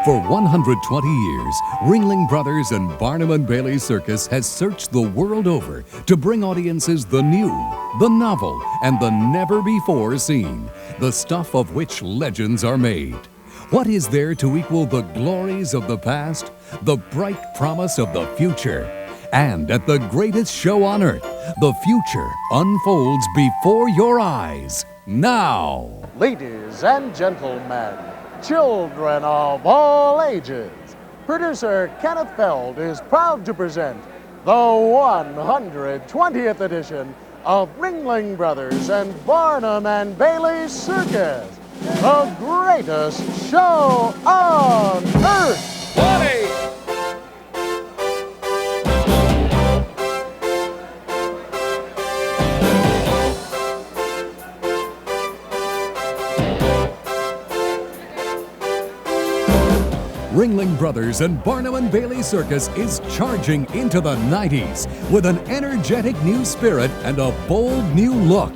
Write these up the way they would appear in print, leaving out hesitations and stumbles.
For 120 years, Ringling Brothers and Barnum and Bailey Circus has searched the world over to bring audiences the new, the novel, and the never-before-seen, the stuff of which legends are made. What is there to equal the glories of the past, the bright promise of the future? And at the greatest show on earth, the future unfolds before your eyes, now. Ladies and gentlemen, children of all ages, producer Kenneth Feld is proud to present the 120th edition of Ringling Brothers and Barnum and Bailey Circus, the greatest show on earth. 20! Ringling Brothers and Barnum and Bailey Circus is charging into the 90s with an energetic new spirit and a bold new look.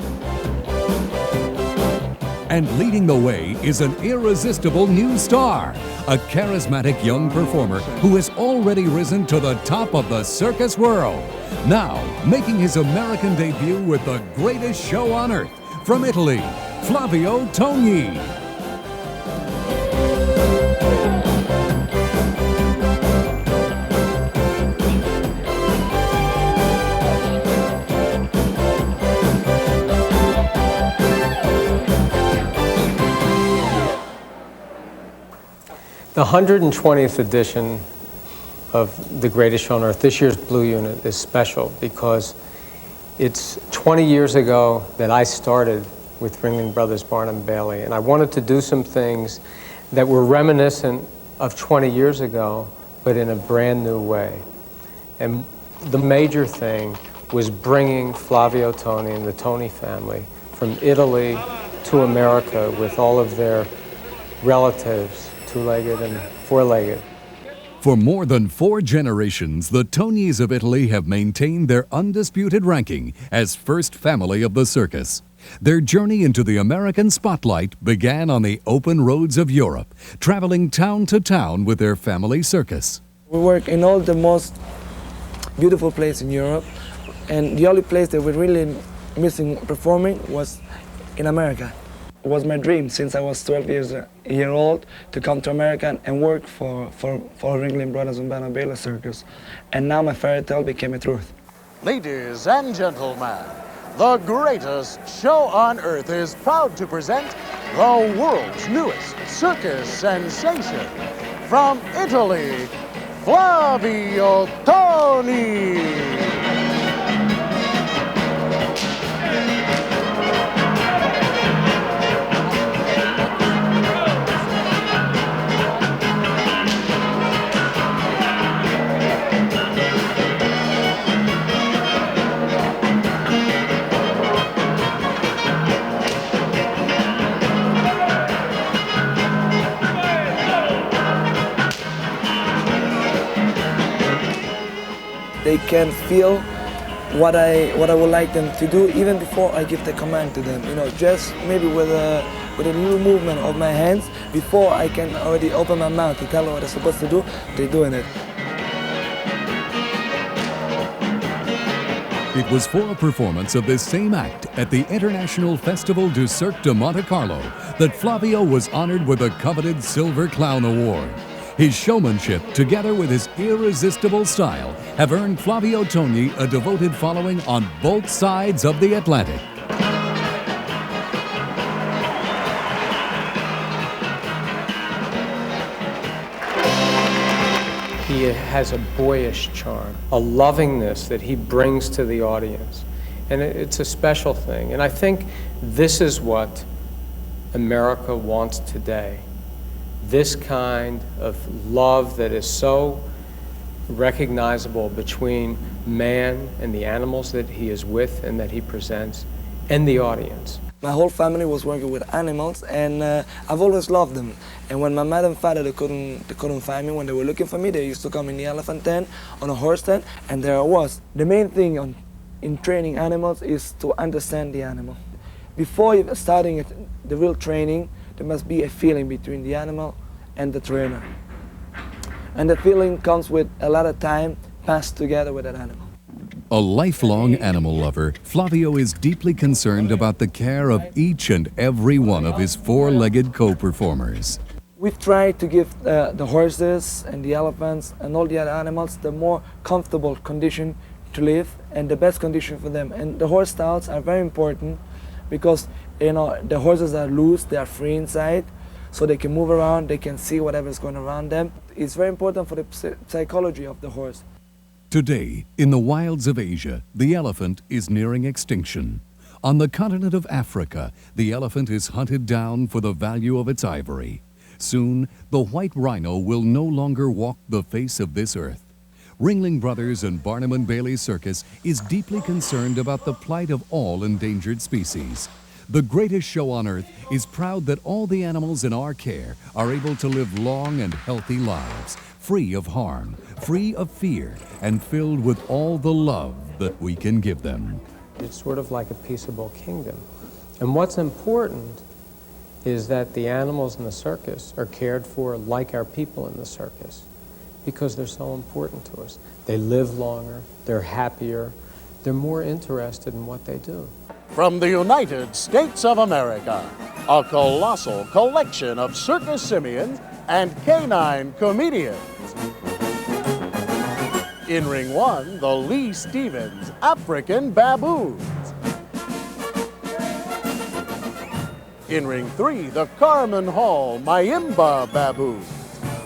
And leading the way is an irresistible new star, a charismatic young performer who has already risen to the top of the circus world. Now, making his American debut with the greatest show on earth, from Italy, Flavio Togni. The 120th edition of The Greatest Show on Earth, this year's Blue Unit, is special because it's 20 years ago that I started with Ringling Brothers, Barnum and Bailey, and I wanted to do some things that were reminiscent of 20 years ago, but in a brand new way. And the major thing was bringing Flavio Togni and the Togni family from Italy to America with all of their relatives, two-legged and four-legged. For more than 4 generations, the Tognis of Italy have maintained their undisputed ranking as first family of the circus. Their journey into the American spotlight began on the open roads of Europe, traveling town to town with their family circus. We work in all the most beautiful places in Europe, and the only place that we're really missing performing was in America. It was my dream since I was 12 years old to come to America and work for Ringling Brothers and Barnum and Bailey Circus. And now my fairy tale became a truth. Ladies and gentlemen, the greatest show on earth is proud to present the world's newest circus sensation. From Italy, Flavio Togni. They can feel what I would like them to do even before I give the command to them. You know, just maybe with a little movement of my hands, before I can already open my mouth to tell them what they're supposed to do, they're doing it. It was for a performance of this same act at the International Festival du Cirque de Monte Carlo that Flavio was honored with a coveted Silver Clown Award. His showmanship, together with his irresistible style, have earned Flavio Togni a devoted following on both sides of the Atlantic. He has a boyish charm, a lovingness that he brings to the audience. And it's a special thing. And I think this is what America wants today. This kind of love that is so recognizable between man and the animals that he is with and that he presents, and the audience. My whole family was working with animals, and I've always loved them. And when my mother and father they couldn't find me, when they were looking for me, they used to come in the elephant tent, on a horse tent, and there I was. The main thing in training animals is to understand the animal. Before starting the real training, there must be a feeling between the animal and the trainer. And the feeling comes with a lot of time passed together with that animal. A lifelong animal lover, Flavio is deeply concerned about the care of each and every one of his four-legged co-performers. We've tried to give the horses and the elephants and all the other animals the more comfortable condition to live and the best condition for them. And the horse stalls are very important because, you know, the horses are loose, they are free inside, so they can move around, they can see whatever's going around them. It's very important for the psychology of the horse. Today, in the wilds of Asia, the elephant is nearing extinction. On the continent of Africa, the elephant is hunted down for the value of its ivory. Soon, the white rhino will no longer walk the face of this earth. Ringling Brothers and Barnum and Bailey Circus is deeply concerned about the plight of all endangered species. The greatest show on earth is proud that all the animals in our care are able to live long and healthy lives, free of harm, free of fear, and filled with all the love that we can give them. It's sort of like a peaceable kingdom. And what's important is that the animals in the circus are cared for like our people in the circus, because they're so important to us. They live longer, they're happier, they're more interested in what they do. From the United States of America, a colossal collection of circus simians and canine comedians. In Ring 1, the Lee Stevens African Baboons. In Ring 3, the Carmen Hall Mayimba Baboons.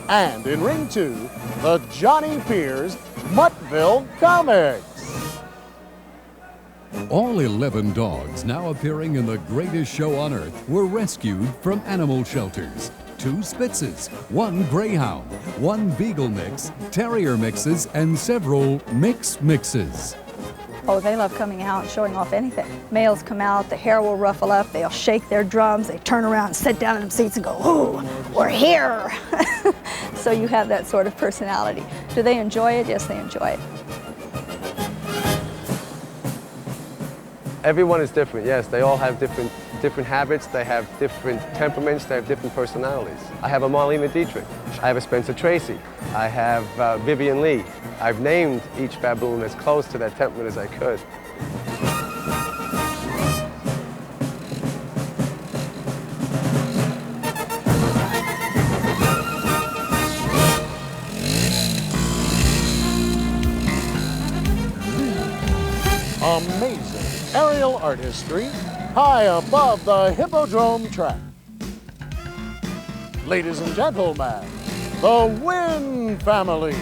And in Ring 2, the Johnny Pierce Muttville Comics. All 11 dogs now appearing in the greatest show on earth were rescued from animal shelters. 2 Spitzes, 1 Greyhound, 1 Beagle mix, Terrier mixes, and several mixes. Oh, they love coming out and showing off anything. Males come out, the hair will ruffle up, they'll shake their drums, they turn around and sit down in them seats and go, "Ooh, we're here." So you have that sort of personality. Do they enjoy it? Yes, they enjoy it. Everyone is different, yes. They all have different habits, they have different temperaments, they have different personalities. I have a Marlena Dietrich, I have a Spencer Tracy, I have Vivian Lee. I've named each baboon as close to that temperament as I could. Amazing aerial artistry high above the hippodrome track. Ladies and gentlemen, the Wynn family.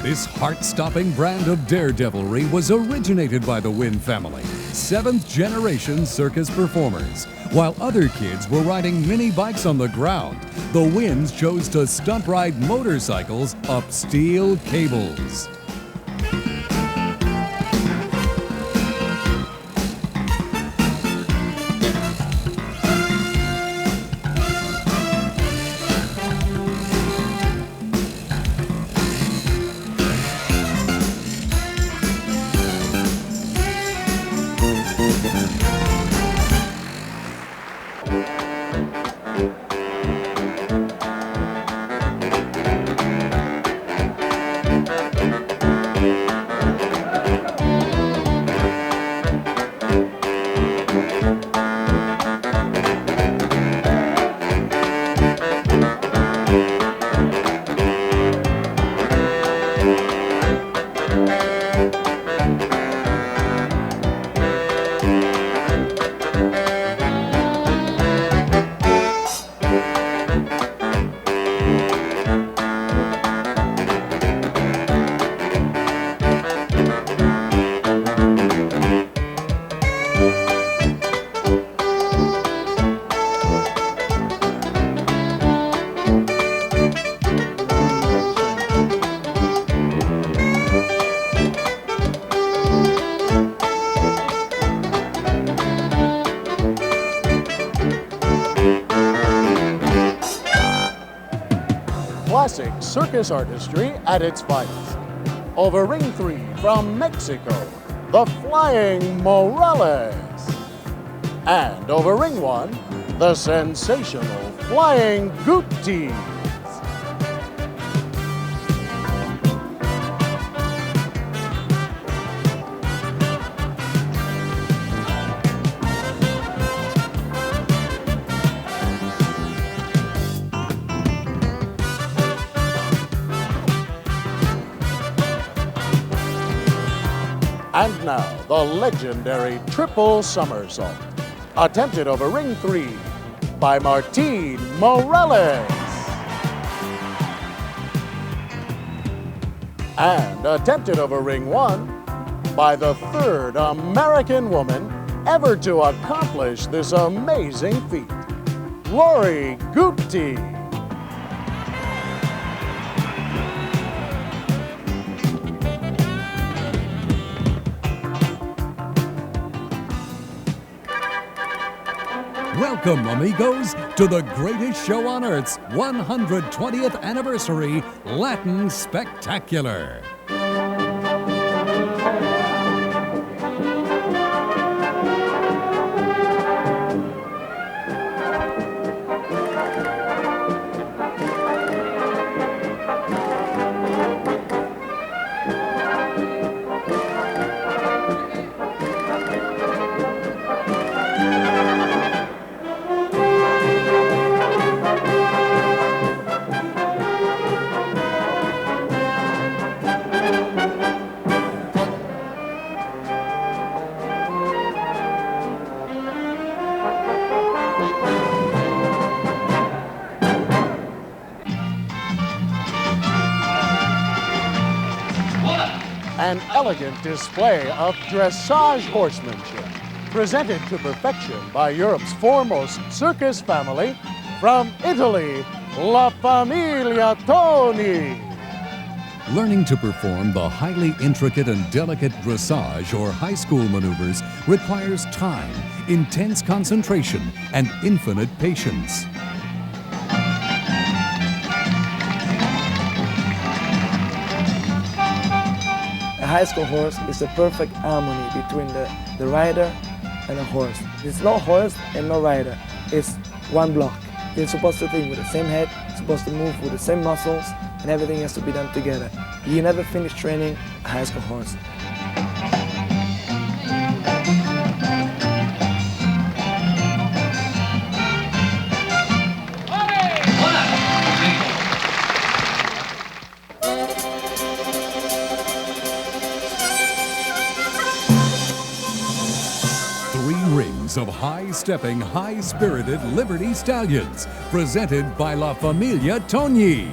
This heart-stopping brand of daredevilry was originated by the Wynn family, 7th-generation circus performers. While other kids were riding mini bikes on the ground, the Wynns chose to stunt ride motorcycles up steel cables. Classic circus artistry at its finest. Over Ring 3 from Mexico, the Flying Morales. And over ring 1, the sensational Flying Gooties. And now, the legendary triple somersault, attempted over ring 3 by Martin Morales. And attempted over ring 1 by the third American woman ever to accomplish this amazing feat, Lori Goopty. Welcome, amigos, to the greatest show on Earth's 120th anniversary Latin Spectacular. An elegant display of dressage horsemanship, presented to perfection by Europe's foremost circus family, from Italy, La Famiglia Toni. Learning to perform the highly intricate and delicate dressage or high school maneuvers requires time, intense concentration, and infinite patience. A high school horse is a perfect harmony between the rider and a horse. It's no horse and no rider. It's one block. You're supposed to think with the same head, supposed to move with the same muscles, and everything has to be done together. You never finish training a high school horse. Rings of high-stepping, high-spirited Liberty Stallions, presented by La Famiglia Toni.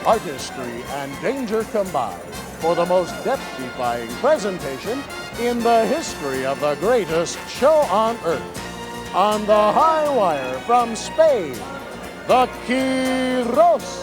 Artistry and danger combined for the most death-defying presentation in the history of the greatest show on earth. On the high wire from Spain, the Quiros.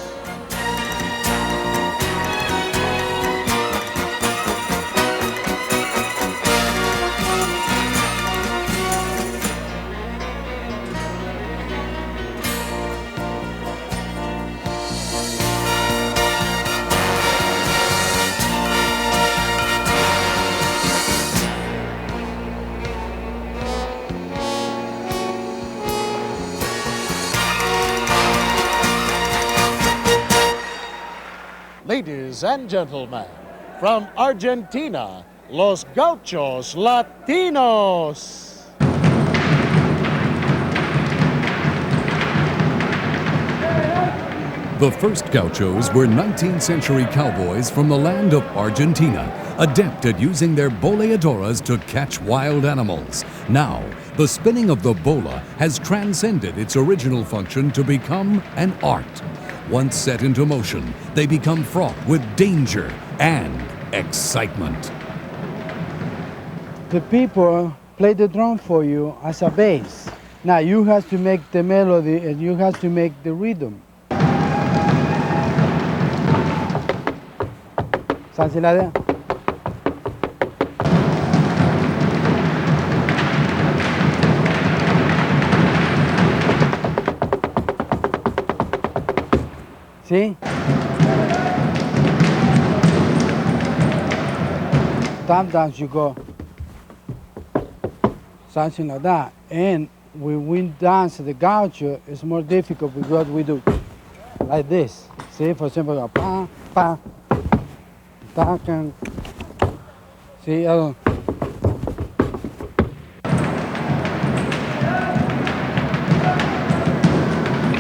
Ladies and gentlemen, from Argentina, Los Gauchos Latinos. The first gauchos were 19th century cowboys from the land of Argentina, adept at using their boleadoras to catch wild animals. Now, the spinning of the bola has transcended its original function to become an art. Once set into motion, they become fraught with danger and excitement. The people play the drum for you as a bass. Now you have to make the melody and you have to make the rhythm. ¿Sabes la idea? ¿Sí? Sometimes you go something like that. And when we dance the gaucho, it's more difficult because we do like this. See, for example, go pa, pa, ta, can. See,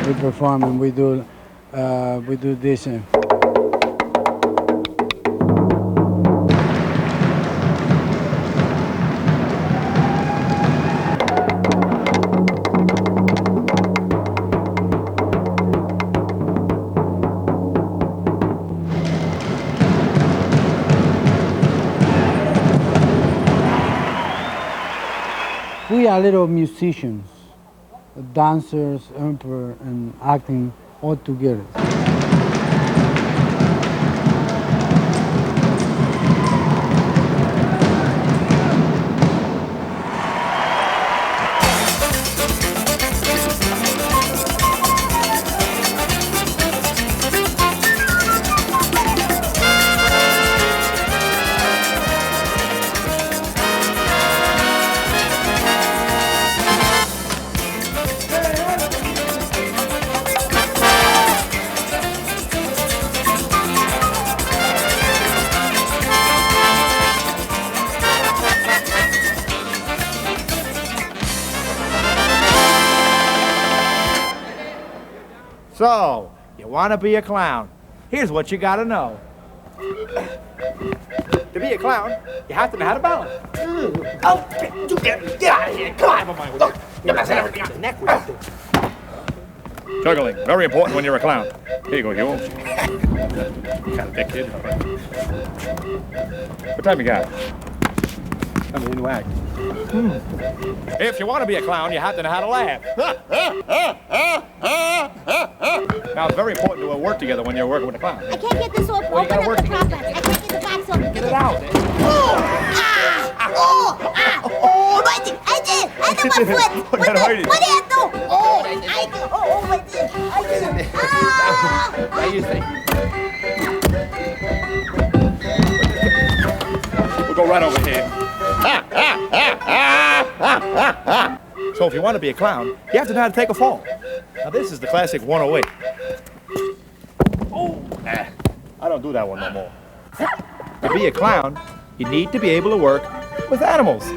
we perform and we do this. We are little musicians, dancers, emperor, and acting all together. So, you want to be a clown? Here's what you got to know. To be a clown, you have to know how to balance. Oh, get out of here. Come on. You're messing everything up the neck with you. Juggling, very important when you're a clown. Here you go, Hugh. Kind of big kid. What time you got? I'm in a new act. If you want to be a clown, you have to know how to laugh. Now, it's very important to work together when you're working with a clown. I can't get this open. Well, you Open gotta up work the top end. I can't get the box open. Get it out. I did my foot. What did I do? Now you think. We'll go right over here. So if you want to be a clown, you have to know how to take a fall. Now this is the classic 108. Oh, I don't do that one no more. To be a clown, you need to be able to work with animals.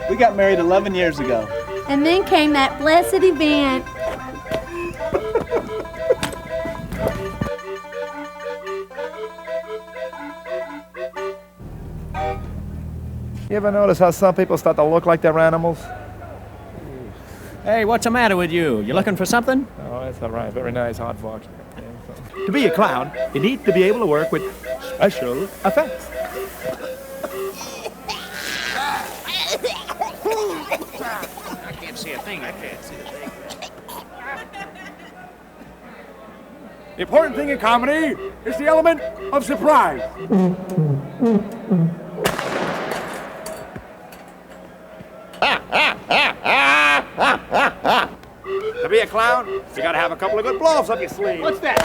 We got married 11 years ago. And then came that blessed event. You ever notice how some people start to look like they're animals? Hey, what's the matter with you? You looking for something? Oh, that's all right. Very nice, hot fox. To be a clown, you need to be able to work with special effects. I can't see a thing. The important thing in comedy is the element of surprise. To be a clown, you gotta have a couple of good blow-offs up your sleeve. What's that?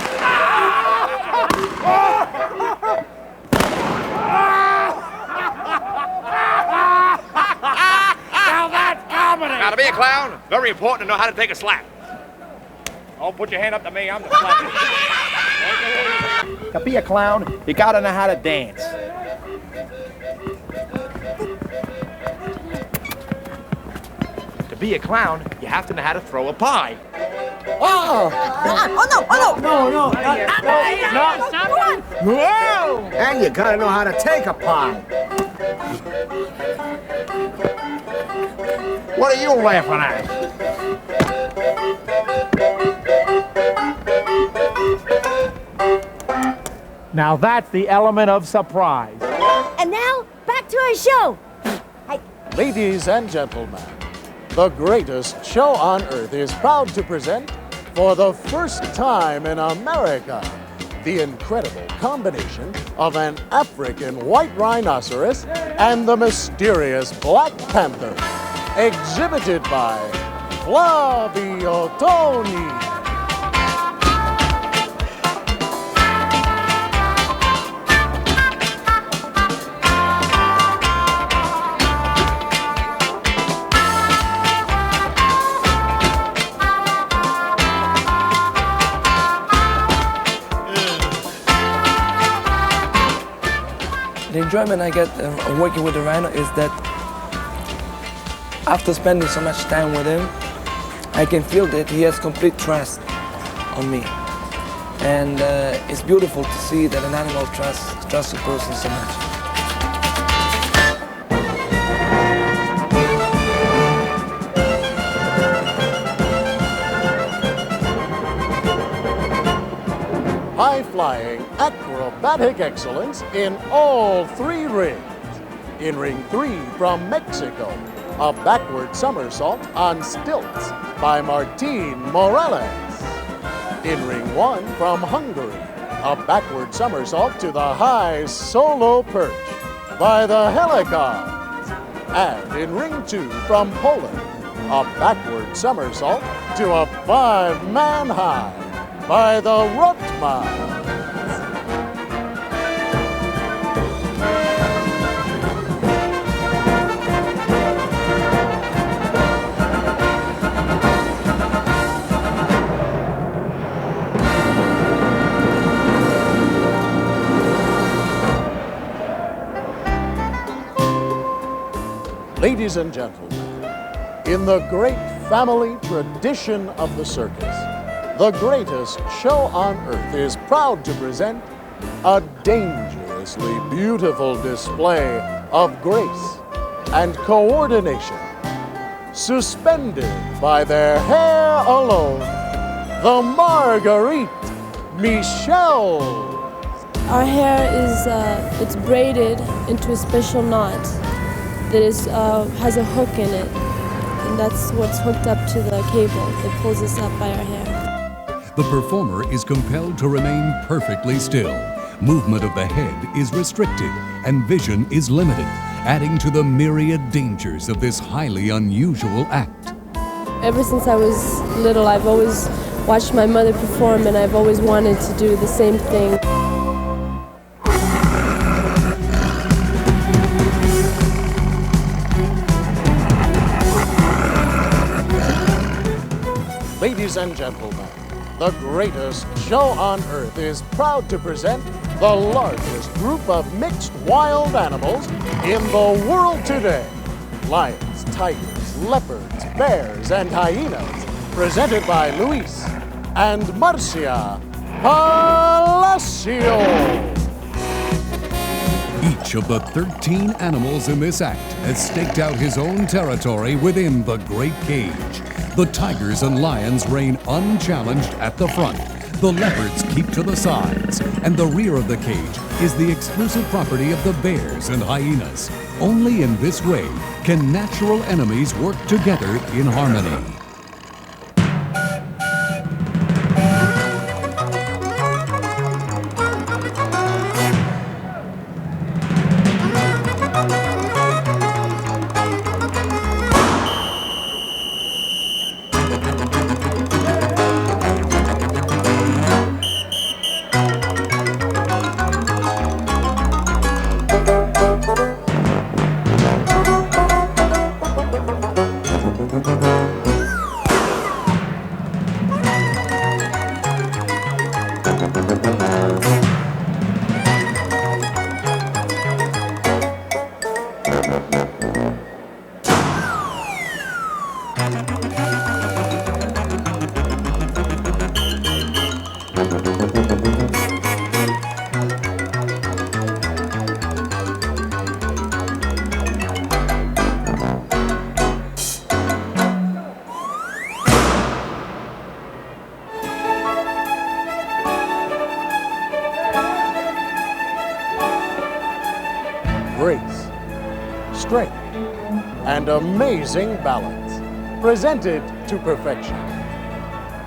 Now that's comedy. Now to be a clown, very important to know how to take a slap. Don't put your hand up to me. I'm the slapper. To be a clown, you gotta know how to dance. To be a clown, you have to know how to throw a pie. Oh no. No. Whoa! And you gotta know how to take a pie. What are you laughing at? Now that's the element of surprise. And now, back to our show. Ladies and gentlemen, the greatest show on earth is proud to present, for the first time in America, the incredible combination of an African white rhinoceros and the mysterious Black Panther, exhibited by Flavio Toni. The enjoyment I get working with the rhino is that after spending so much time with him, I can feel that he has complete trust on me. And it's beautiful to see that an animal trusts a person so much. High-flying acrobatic excellence in all three rings. In Ring 3 from Mexico, a backward somersault on stilts by Martin Morales. In Ring 1 from Hungary, a backward somersault to the high solo perch by the Helicons. And in Ring 2 from Poland, a backward somersault to a 5-man high by the Rotman. Ladies and gentlemen, in the great family tradition of the circus, the greatest show on earth is proud to present a dangerously beautiful display of grace and coordination, suspended by their hair alone, the Marguerite Michel. Our hair is it's braided into a special knot that has a hook in it, and that's what's hooked up to the cable that pulls us up by our hair. The performer is compelled to remain perfectly still. Movement of the head is restricted and vision is limited, adding to the myriad dangers of this highly unusual act. Ever since I was little, I've always watched my mother perform, and I've always wanted to do the same thing. Ladies and gentlemen, the greatest show on earth is proud to present the largest group of mixed wild animals in the world today. Lions, tigers, leopards, bears, and hyenas, presented by Luis and Marcia Palacio. Each of the 13 animals in this act has staked out his own territory within the great cage. The tigers and lions reign unchallenged at the front. The leopards keep to the sides, and the rear of the cage is the exclusive property of the bears and hyenas. Only in this way can natural enemies work together in harmony. grace, strength, and amazing balance, presented to perfection.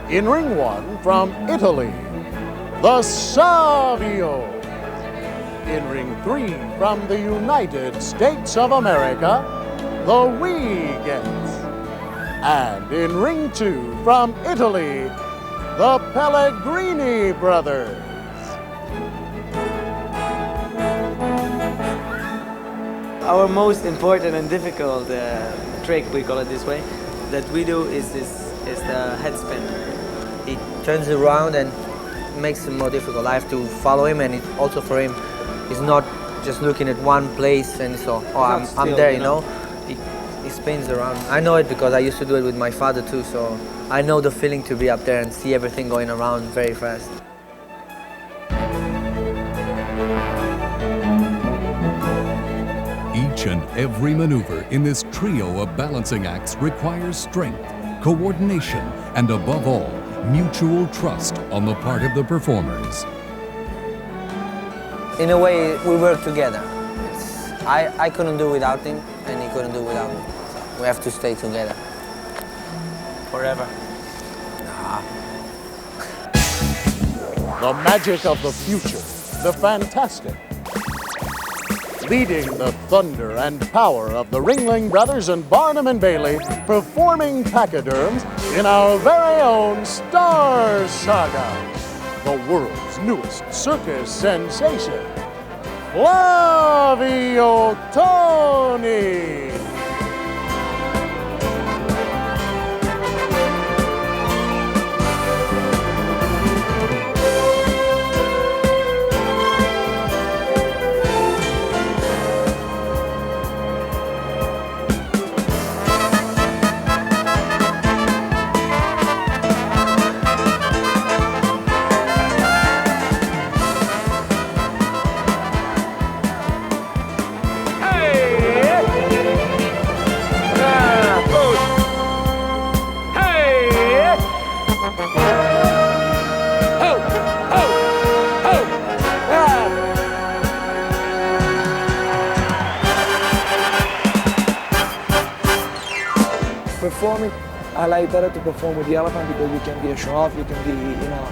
In ring 1 from Italy, the Savio. In ring 3 from the United States of America, the Wiegans. And in ring 2 from Italy, the Pellegrini brothers. Our most important and difficult trick, we call it this way, that we do is the head spin. He turns around and makes it more difficult. I have to follow him, and also for him, he's not just looking at one place and so, oh, I'm there, you know. He spins around. I know it because I used to do it with my father too, so I know the feeling to be up there and see everything going around very fast. Each and every maneuver in this trio of balancing acts requires strength, coordination, and above all, mutual trust on the part of the performers. In a way, we work together. I couldn't do without him, and he couldn't do without me. So we have to stay together. Forever. The magic of the future, the fantastic. Leading the thunder and power of the Ringling brothers and Barnum and Bailey, performing pachyderms in our very own Star Saga, the world's newest circus sensation, Flavio Toni. Performing, I like better to perform with the elephant because you can be a show-off, you can be, you know,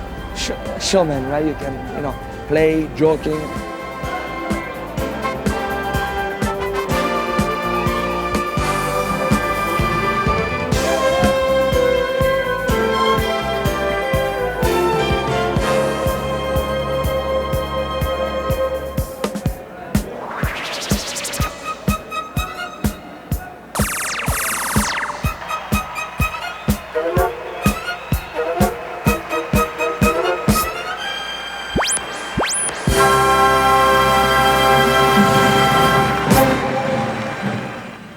showman, right? You can, you know, play, joking.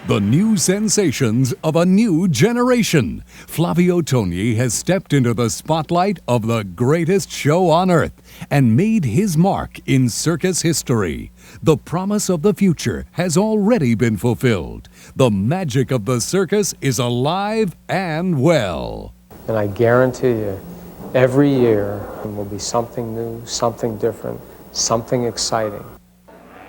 The new sensations of a new generation. Flavio Toni has stepped into the spotlight of the greatest show on earth and made his mark in circus history. The promise of the future has already been fulfilled. The magic of the circus is alive and well. And I guarantee you, every year will be something new, something different, something exciting.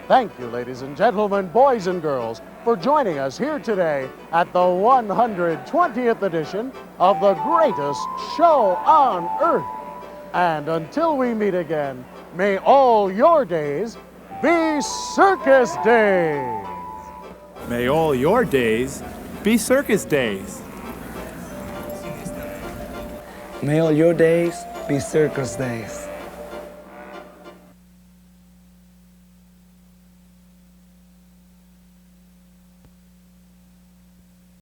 Thank you, ladies and gentlemen, boys and girls, for joining us here today at the 120th edition of the greatest show on earth. And until we meet again, may all your days be circus days. May all your days be circus days. May all your days be circus days.